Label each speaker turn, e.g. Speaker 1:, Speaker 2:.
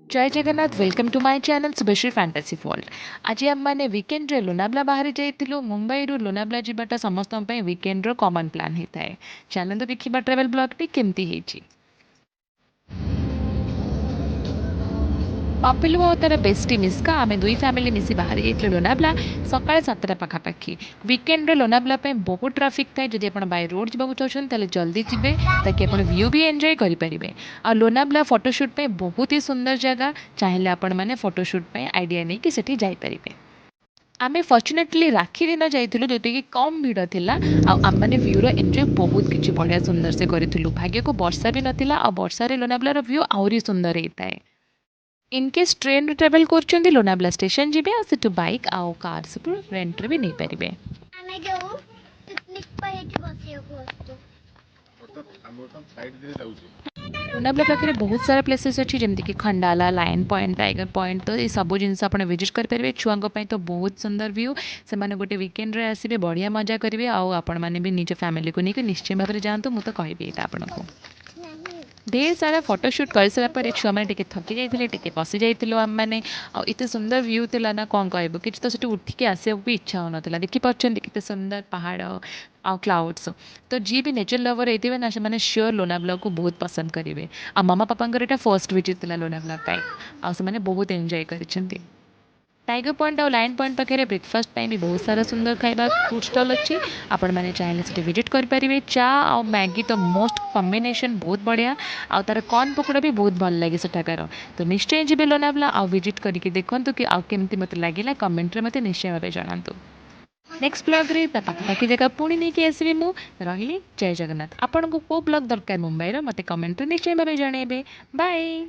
Speaker 1: जय Jagannath welcome to my channel Subhashree fantasy world. आज आम मैंने वीकेंड रे लोनाब्ला बाहरी जाइलु। मुंबई रु लोनाब्ला जाटा समस्त वीकेंड रो कॉमन प्लान होता है। चलते देखा ट्रावेल ब्लॉग टी केमती है। पपिलु और तार बेस्टी मिस्का आम दुई फैमिली मिसी बाहरी जाइलु लोनाब्ला सकाଳେ 7ଟା पाखापाखि। वीकेंड रे लोनाब्ला बहुत ट्राफिक थाए। जदि आप बाय रोड जावाक चाहते जल्दी जीवे ताकि आप व्यू भी एंजॉय करेंगे। आ लोनाब्ला फोटोशूट पे बहुत ही सुंदर जगह। चाहिए आपण मैंने फोटोशूट पे आइडिया नहीं कि सेठी जाइपारे। आमे फॉर्चुनेटली राखी दिन जाइलु जो कि कम भिड़ थिला। आम मैंने व्यूर एंजॉय बहुत किसी बढ़िया सुंदर से करूँ। भाग्य को वर्षा भी नाला आ वर्षा लोनाब्लार व्यू आहरी सुंदर होता है। इनकेस ट्रेन ट्रावेल कर लोनाब्ला स्टेशन जी से बाइक आउ कार सब रेंट भी नहीं पारे। लोनाब्ला पाखे बहुत सारा प्लेसेस अच्छी जमीक Khandala lion point tiger point तो ये सब जिन आप विजिट करेंगे। छुआ तो बहुत सुंदर व्यू से गोटे वीकेंड रे आसबे बढ़िया मजा करेंगे। आपण मैंने भी निज फैमिली को लेकिन निश्चय भाव में जातु मुझे तो कहबी यहाँ आपको ढेर सारा फोटोशूट कर सारापर छुआ मैंने थकी जाते बसी जाइलु आम मैंने आते सुंदर व्यू था ना कौन कह कि तो उठिक आसा भी इच्छा हो ना देखिपुं के सुंदर पहाड़ आ क्लाउड्स। तो जी भी नेचर लवर होते ना से मैंने श्योर लोनाब्ला को बहुत पसंद करेंगे। आ ममा पापा यहाँ फर्स्ट विजिट था लोनाब्ला आने बहुत एंजॉय कर। टाइगर पॉइंट और लाइन पॉइंट पाखे ब्रेकफास्ट भी बहुत सारा सुंदर खाଇବା फूड स्टॉल अच्छी। आपण मैंने चाहिए से विजिट करेंगे। चा और मैगी तो मोस्ट कॉम्बिनेशन बहुत बढ़िया। आ तार कॉर्न पकोड़ा भी बहुत भल लगे सेठाकार। तो निश्चय जी लोनाब्ला आ विजिट करके देखूँ कि आमती मत लगे कमेंट मत निश्चय भाव जनातु। नेक्स्ट ब्लॉग रे पाखापाखि जगह पुणी नहीं आसबि मु रही। जय जगन्नाथ। आपन को ब्लॉग दरकार मुंबईर मत कमेंट निश्चय भाव जनइबे। बाय।